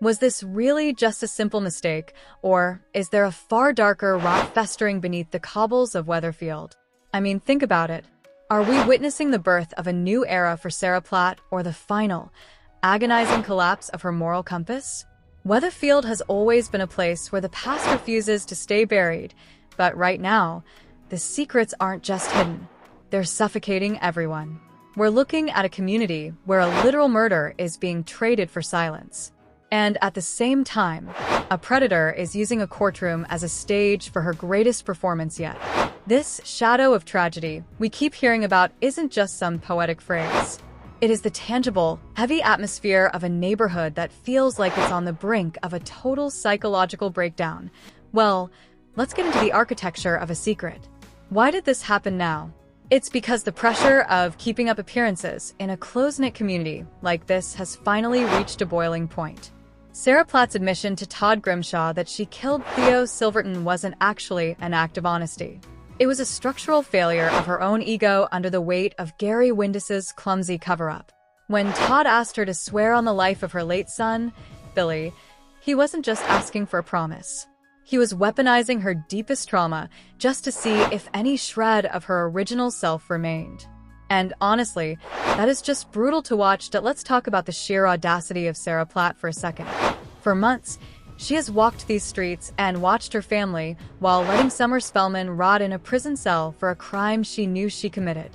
Was this really just a simple mistake, or is there a far darker rot festering beneath the cobbles of Weatherfield? I mean, think about it. Are we witnessing the birth of a new era for Sarah Platt, or the final, agonizing collapse of her moral compass? Weatherfield has always been a place where the past refuses to stay buried, but right now, the secrets aren't just hidden. They're suffocating everyone. We're looking at a community where a literal murder is being traded for silence. And at the same time, a predator is using a courtroom as a stage for her greatest performance yet. This shadow of tragedy we keep hearing about isn't just some poetic phrase. It is the tangible, heavy atmosphere of a neighborhood that feels like it's on the brink of a total psychological breakdown. Well, let's get into the architecture of a secret. Why did this happen now? It's because the pressure of keeping up appearances in a close-knit community like this has finally reached a boiling point. Sarah Platt's admission to Todd Grimshaw that she killed Theo Silverton wasn't actually an act of honesty. It was a structural failure of her own ego under the weight of Gary Windus's clumsy cover-up. When Todd asked her to swear on the life of her late son, Billy, he wasn't just asking for a promise. He was weaponizing her deepest trauma just to see if any shred of her original self remained. And honestly, that is just brutal to watch. Let's talk about the sheer audacity of Sarah Platt for a second. For months, she has walked these streets and watched her family while letting Summer Spellman rot in a prison cell for a crime she knew she committed.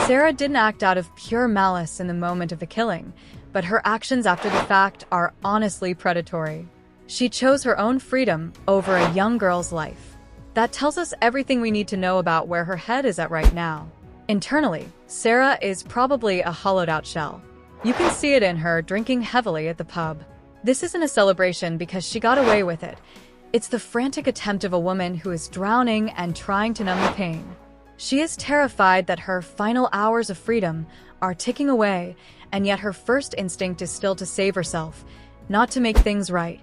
Sarah didn't act out of pure malice in the moment of the killing, but her actions after the fact are honestly predatory. She chose her own freedom over a young girl's life. That tells us everything we need to know about where her head is at right now. Internally, Sarah is probably a hollowed-out shell. You can see it in her drinking heavily at the pub. This isn't a celebration because she got away with it. It's the frantic attempt of a woman who is drowning and trying to numb the pain. She is terrified that her final hours of freedom are ticking away, and yet her first instinct is still to save herself, not to make things right.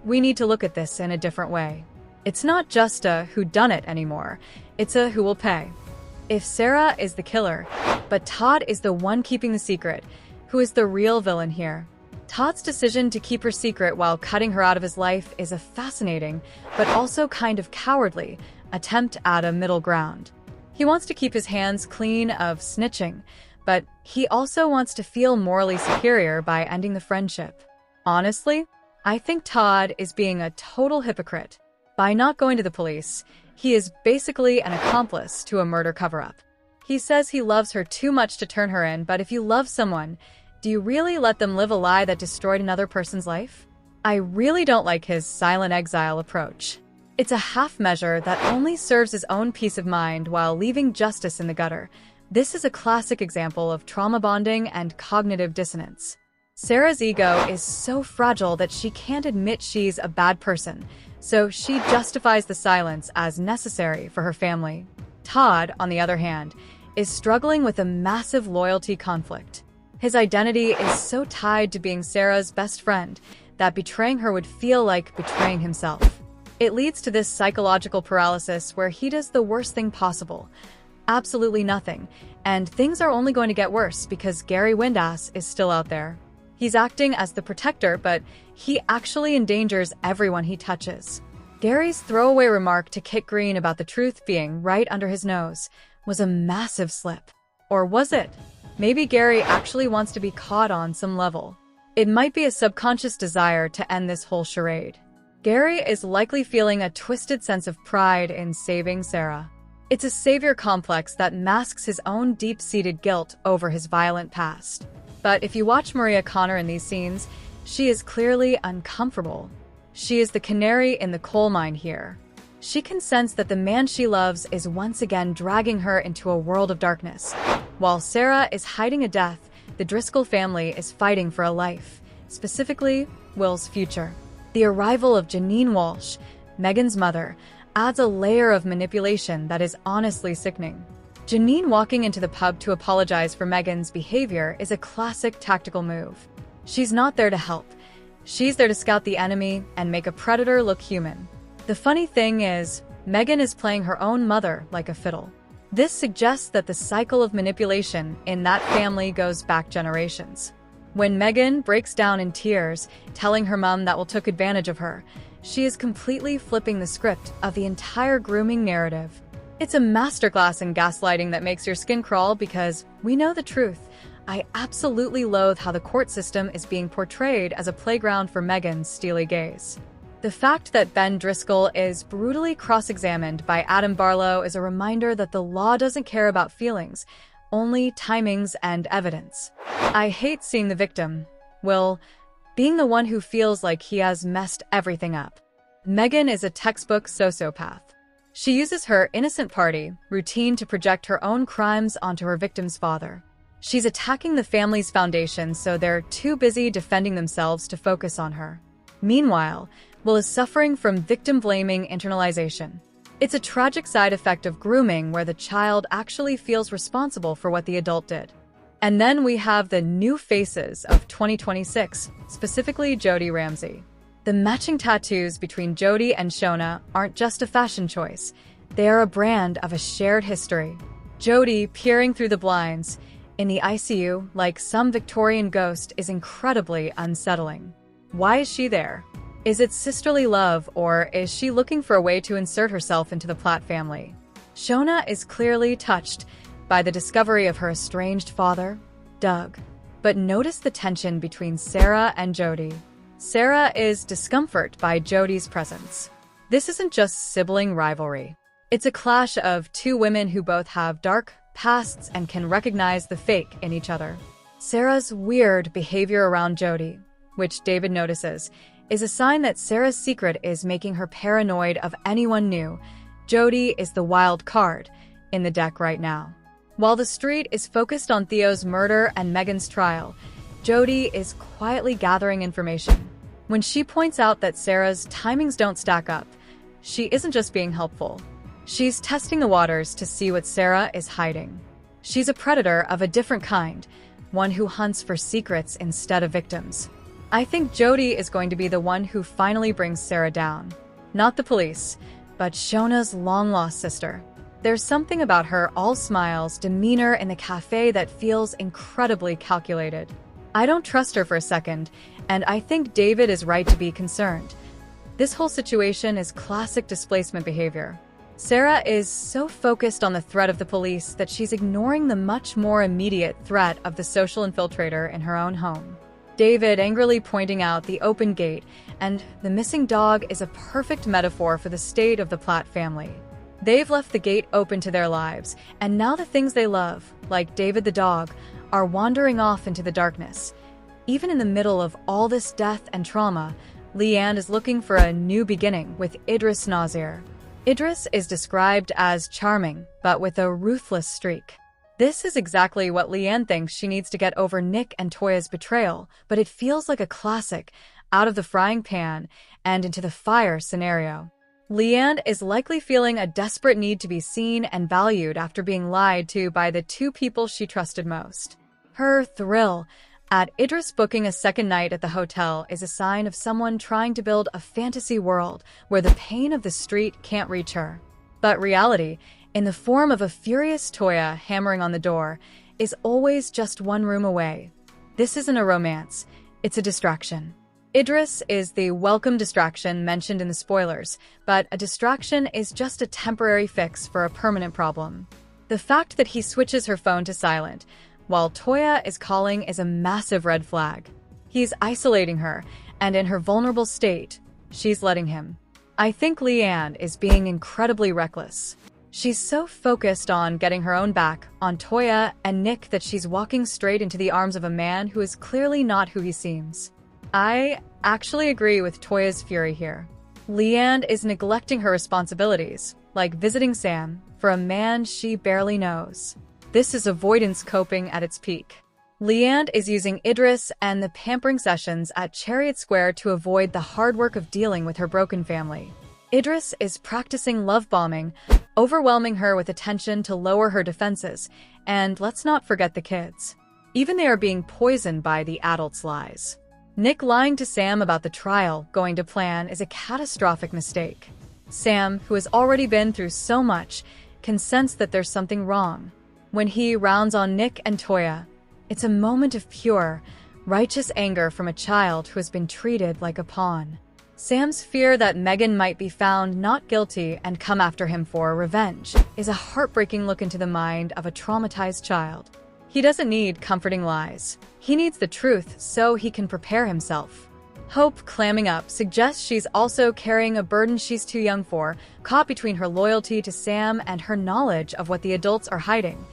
We need to look at this in a different way. It's not just a whodunit anymore, it's a who will pay. If Sarah is the killer, but Todd is the one keeping the secret, who is the real villain here? Todd's decision to keep her secret while cutting her out of his life is a fascinating, but also kind of cowardly, attempt at a middle ground. He wants to keep his hands clean of snitching, but he also wants to feel morally superior by ending the friendship. Honestly, I think Todd is being a total hypocrite. By not going to the police, he is basically an accomplice to a murder cover-up. He says he loves her too much to turn her in, but if you love someone, do you really let them live a lie that destroyed another person's life? I really don't like his silent exile approach. It's a half measure that only serves his own peace of mind while leaving justice in the gutter. This is a classic example of trauma bonding and cognitive dissonance. Sarah's ego is so fragile that she can't admit she's a bad person, so she justifies the silence as necessary for her family. Todd, on the other hand, is struggling with a massive loyalty conflict. His identity is so tied to being Sarah's best friend that betraying her would feel like betraying himself. It leads to this psychological paralysis where he does the worst thing possible, absolutely nothing, and things are only going to get worse because Gary Windus is still out there. He's acting as the protector, but he actually endangers everyone he touches. Gary's throwaway remark to Kit Green about the truth being right under his nose was a massive slip. Or was it? Maybe Gary actually wants to be caught on some level. It might be a subconscious desire to end this whole charade. Gary is likely feeling a twisted sense of pride in saving Sarah. It's a savior complex that masks his own deep-seated guilt over his violent past. But if you watch Maria Connor in these scenes, she is clearly uncomfortable. She is the canary in the coal mine here. She can sense that the man she loves is once again dragging her into a world of darkness. While Sarah is hiding a death, the Driscoll family is fighting for a life, specifically Will's future. The arrival of Janine Walsh, Megan's mother, adds a layer of manipulation that is honestly sickening. Janine walking into the pub to apologize for Megan's behavior is a classic tactical move. She's not there to help. She's there to scout the enemy and make a predator look human. The funny thing is, Megan is playing her own mother like a fiddle. This suggests that the cycle of manipulation in that family goes back generations. When Megan breaks down in tears, telling her mom that Will took advantage of her, she is completely flipping the script of the entire grooming narrative. It's a masterclass in gaslighting that makes your skin crawl because we know the truth. I absolutely loathe how the court system is being portrayed as a playground for Megan's steely gaze. The fact that Ben Driscoll is brutally cross-examined by Adam Barlow is a reminder that the law doesn't care about feelings, only timings and evidence. I hate seeing the victim, Will, being the one who feels like he has messed everything up. Megan is a textbook sociopath. She uses her innocent party routine to project her own crimes onto her victim's father. She's attacking the family's foundation so they're too busy defending themselves to focus on her. Meanwhile, Will is suffering from victim-blaming internalization. It's a tragic side effect of grooming where the child actually feels responsible for what the adult did. And then we have the new faces of 2026, specifically Jodie Ramsey. The matching tattoos between Jodie and Shona aren't just a fashion choice. They are a brand of a shared history. Jodie, peering through the blinds, in the ICU, like some Victorian ghost, is incredibly unsettling. Why is she there? Is it sisterly love, or is she looking for a way to insert herself into the Platt family? Shona is clearly touched by the discovery of her estranged father, Doug. But notice the tension between Sarah and Jodie. Sarah is discomfort by Jodie's presence. This isn't just sibling rivalry. It's a clash of two women who both have dark pasts and can recognize the fake in each other. Sarah's weird behavior around Jodie, which David notices, is a sign that Sarah's secret is making her paranoid of anyone new. Jodie is the wild card in the deck right now. While the street is focused on Theo's murder and Megan's trial, Jodie is quietly gathering information. When she points out that Sarah's timings don't stack up, she isn't just being helpful. She's testing the waters to see what Sarah is hiding. She's a predator of a different kind, one who hunts for secrets instead of victims. I think Jodie is going to be the one who finally brings Sarah down. Not the police, but Shona's long-lost sister. There's something about her all-smiles demeanor in the cafe that feels incredibly calculated. I don't trust her for a second, and I think David is right to be concerned. This whole situation is classic displacement behavior. Sarah is so focused on the threat of the police that she's ignoring the much more immediate threat of the social infiltrator in her own home. David angrily pointing out the open gate and the missing dog is a perfect metaphor for the state of the Platt family. They've left the gate open to their lives, and now the things they love, like David the dog, are wandering off into the darkness. Even in the middle of all this death and trauma, Leanne is looking for a new beginning with Idris Nazir. Idris is described as charming, but with a ruthless streak. This is exactly what Leanne thinks she needs to get over Nick and Toya's betrayal, but it feels like a classic, out of the frying pan and into the fire scenario. Leanne is likely feeling a desperate need to be seen and valued after being lied to by the two people she trusted most. Her thrill at Idris booking a second night at the hotel is a sign of someone trying to build a fantasy world where the pain of the street can't reach her. But reality, in the form of a furious Toya hammering on the door, is always just one room away. This isn't a romance, it's a distraction. Idris is the welcome distraction mentioned in the spoilers, but a distraction is just a temporary fix for a permanent problem. The fact that he switches her phone to silent while Toya is calling is a massive red flag. He's isolating her, and in her vulnerable state, she's letting him. I think Leanne is being incredibly reckless. She's so focused on getting her own back on Toya and Nick that she's walking straight into the arms of a man who is clearly not who he seems. I actually agree with Toya's fury here. Leanne is neglecting her responsibilities, like visiting Sam, for a man she barely knows. This is avoidance coping at its peak. Leanne is using Idris and the pampering sessions at Chariot Square to avoid the hard work of dealing with her broken family. Idris is practicing love bombing, overwhelming her with attention to lower her defenses, and let's not forget the kids. Even they are being poisoned by the adults' lies. Nick lying to Sam about the trial going to plan is a catastrophic mistake. Sam, who has already been through so much, can sense that there's something wrong. When he rounds on Nick and Toya, it's a moment of pure, righteous anger from a child who has been treated like a pawn. Sam's fear that Megan might be found not guilty and come after him for revenge is a heartbreaking look into the mind of a traumatized child. He doesn't need comforting lies. He needs the truth so he can prepare himself. Hope, clamming up, suggests she's also carrying a burden she's too young for, caught between her loyalty to Sam and her knowledge of what the adults are hiding.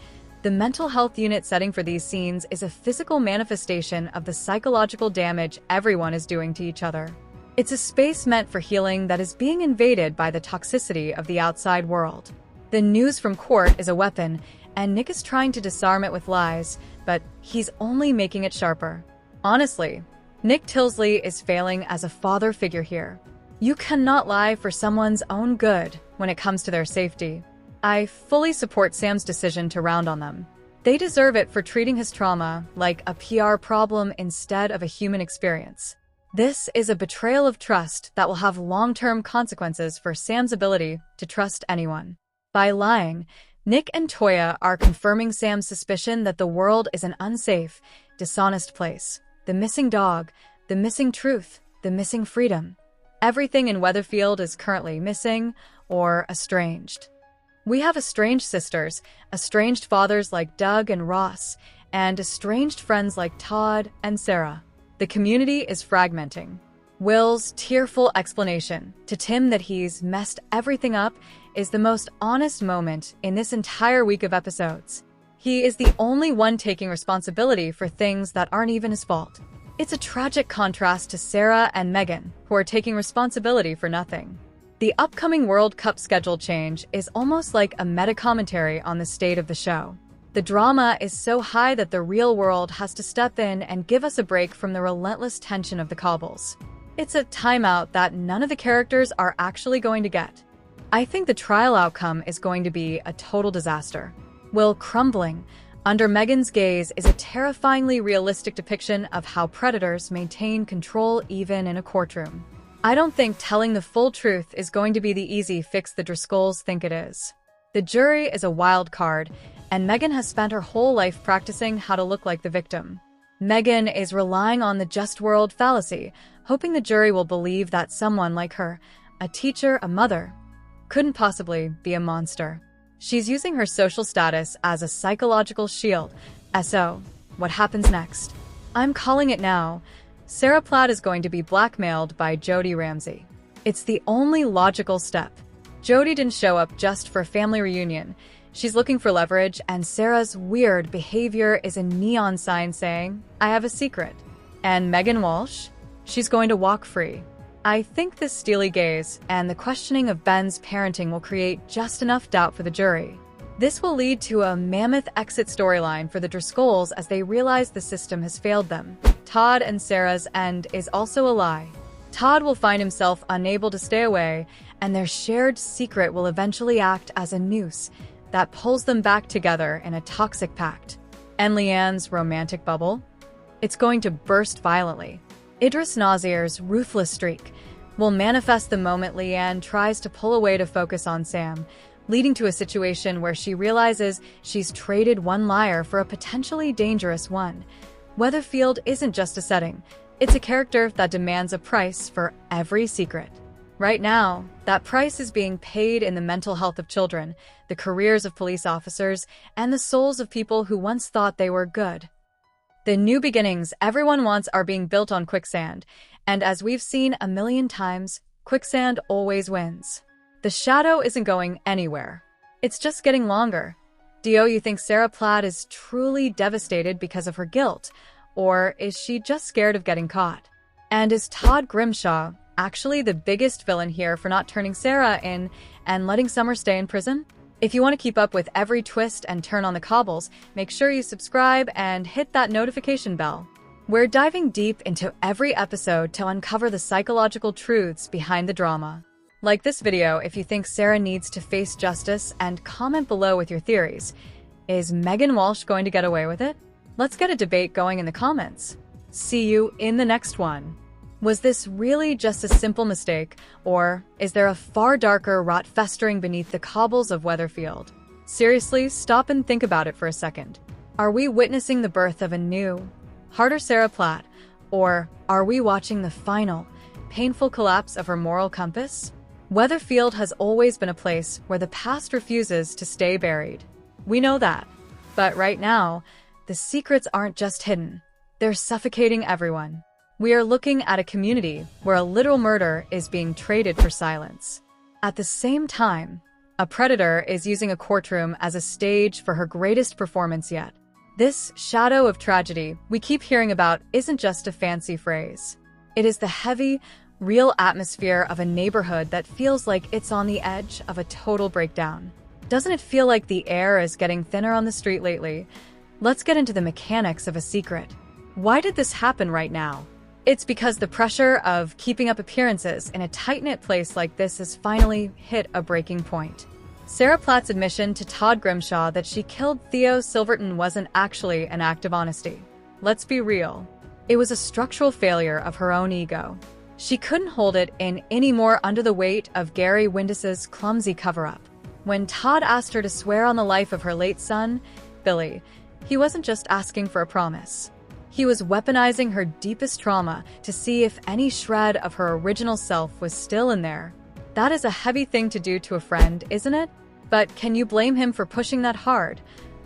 The mental health unit setting for these scenes is a physical manifestation of the psychological damage everyone is doing to each other. It's a space meant for healing that is being invaded by the toxicity of the outside world. The news from court is a weapon, and Nick is trying to disarm it with lies, but he's only making it sharper. Honestly, Nick Tilsley is failing as a father figure here. You cannot lie for someone's own good when it comes to their safety. I fully support Sam's decision to round on them. They deserve it for treating his trauma like a PR problem instead of a human experience. This is a betrayal of trust that will have long-term consequences for Sam's ability to trust anyone. By lying, Nick and Toya are confirming Sam's suspicion that the world is an unsafe, dishonest place. The missing dog, the missing truth, the missing freedom. Everything in Weatherfield is currently missing or estranged. We have estranged sisters, estranged fathers like Doug and Ross, and estranged friends like Todd and Sarah. The community is fragmenting. Will's tearful explanation to Tim that he's messed everything up is the most honest moment in this entire week of episodes. He is the only one taking responsibility for things that aren't even his fault. It's a tragic contrast to Sarah and Megan, who are taking responsibility for nothing. The upcoming World Cup schedule change is almost like a meta-commentary on the state of the show. The drama is so high that the real world has to step in and give us a break from the relentless tension of the cobbles. It's a timeout that none of the characters are actually going to get. I think the trial outcome is going to be a total disaster. Will crumbling under Megan's gaze is a terrifyingly realistic depiction of how predators maintain control even in a courtroom. I don't think telling the full truth is going to be the easy fix the Driscolls think it is. The jury is a wild card, and Megan has spent her whole life practicing how to look like the victim. Megan is relying on the just world fallacy, hoping the jury will believe that someone like her, a teacher, a mother, couldn't possibly be a monster. She's using her social status as a psychological shield. So, what happens next? I'm calling it now. Sarah Platt is going to be blackmailed by Jodie Ramsey. It's the only logical step. Jodie didn't show up just for a family reunion. She's looking for leverage, and Sarah's weird behavior is a neon sign saying, "I have a secret." And Megan Walsh? She's going to walk free. I think this steely gaze and the questioning of Ben's parenting will create just enough doubt for the jury. This will lead to a mammoth exit storyline for the Driscolls as they realize the system has failed them. Todd and Sarah's end is also a lie. Todd will find himself unable to stay away, and their shared secret will eventually act as a noose that pulls them back together in a toxic pact. And Leanne's romantic bubble? It's going to burst violently. Idris Nazir's ruthless streak will manifest the moment Leanne tries to pull away to focus on Sam, leading to a situation where she realizes she's traded one liar for a potentially dangerous one. Weatherfield isn't just a setting, it's a character that demands a price for every secret. Right now, that price is being paid in the mental health of children, the careers of police officers, and the souls of people who once thought they were good. The new beginnings everyone wants are being built on quicksand, and as we've seen a million times, quicksand always wins. The shadow isn't going anywhere. It's just getting longer. Do you think Sarah Platt is truly devastated because of her guilt, or is she just scared of getting caught? And is Todd Grimshaw actually the biggest villain here for not turning Sarah in and letting Summer stay in prison? If you want to keep up with every twist and turn on the cobbles, make sure you subscribe and hit that notification bell. We're diving deep into every episode to uncover the psychological truths behind the drama. Like this video if you think Sarah needs to face justice, and comment below with your theories. Is Megan Walsh going to get away with it? Let's get a debate going in the comments. See you in the next one. Was this really just a simple mistake, or is there a far darker rot festering beneath the cobbles of Weatherfield? Seriously, stop and think about it for a second. Are we witnessing the birth of a new, Harder Sarah Platt? Or are we watching the final, painful collapse of her moral compass? Weatherfield has always been a place where the past refuses to stay buried. We know that. But right now, the secrets aren't just hidden. They're suffocating everyone. We are looking at a community where a literal murder is being traded for silence. At the same time, a predator is using a courtroom as a stage for her greatest performance yet. This shadow of tragedy we keep hearing about isn't just a fancy phrase. It is the heavy, real atmosphere of a neighborhood that feels like it's on the edge of a total breakdown. Doesn't it feel like the air is getting thinner on the street lately? Let's get into the mechanics of a secret. Why did this happen right now? It's because the pressure of keeping up appearances in a tight-knit place like this has finally hit a breaking point. Sarah Platt's admission to Todd Grimshaw that she killed Theo Silverton wasn't actually an act of honesty. Let's be real. It was a structural failure of her own ego. She couldn't hold it in anymore under the weight of Gary Windus's clumsy cover-up. When Todd asked her to swear on the life of her late son, Billy, he wasn't just asking for a promise. He was weaponizing her deepest trauma to see if any shred of her original self was still in there. That is a heavy thing to do to a friend, isn't it? But can you blame him for pushing that hard?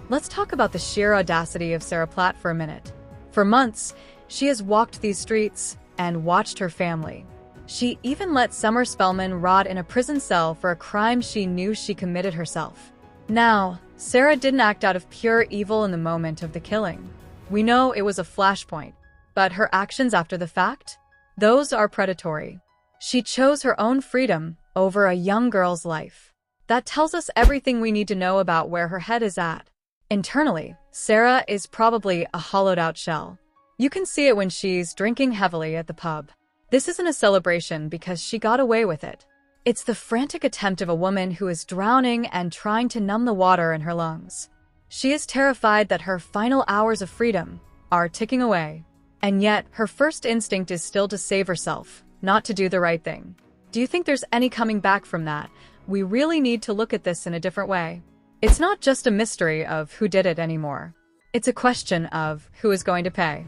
Let's talk about the sheer audacity of Sarah Platt for a minute. For months, she has walked these streets and watched her family. She even let Summer Spellman rot in a prison cell for a crime she knew she committed herself. Now, Sarah didn't act out of pure evil in the moment of the killing. We know it was a flashpoint, but her actions after the fact? Those are predatory. She chose her own freedom over a young girl's life. That tells us everything we need to know about where her head is at. Internally, Sarah is probably a hollowed-out shell. You can see it when she's drinking heavily at the pub. This isn't a celebration because she got away with it. It's the frantic attempt of a woman who is drowning and trying to numb the water in her lungs. She is terrified that her final hours of freedom are ticking away. And yet, her first instinct is still to save herself, not to do the right thing. Do you think there's any coming back from that? We really need to look at this in a different way. It's not just a mystery of who did it anymore. It's a question of who is going to pay.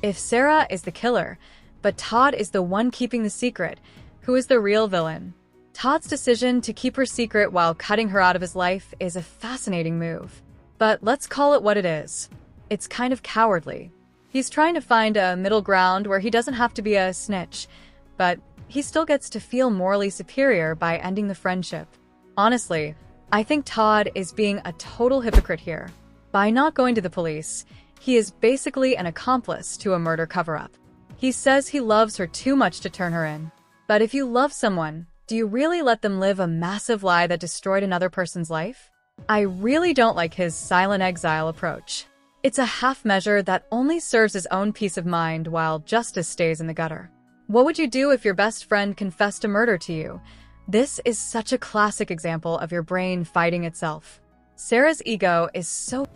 If Sarah is the killer, but Todd is the one keeping the secret, who is the real villain? Todd's decision to keep her secret while cutting her out of his life is a fascinating move. But let's call it what it is. It's kind of cowardly. He's trying to find a middle ground where he doesn't have to be a snitch, but he still gets to feel morally superior by ending the friendship. Honestly, I think Todd is being a total hypocrite here. By not going to the police, he is basically an accomplice to a murder cover-up. He says he loves her too much to turn her in. But if you love someone, do you really let them live a massive lie that destroyed another person's life? I really don't like his silent exile approach. It's a half measure that only serves his own peace of mind while justice stays in the gutter. What would you do if your best friend confessed a murder to you? This is such a classic example of your brain fighting itself. Sarah's ego is so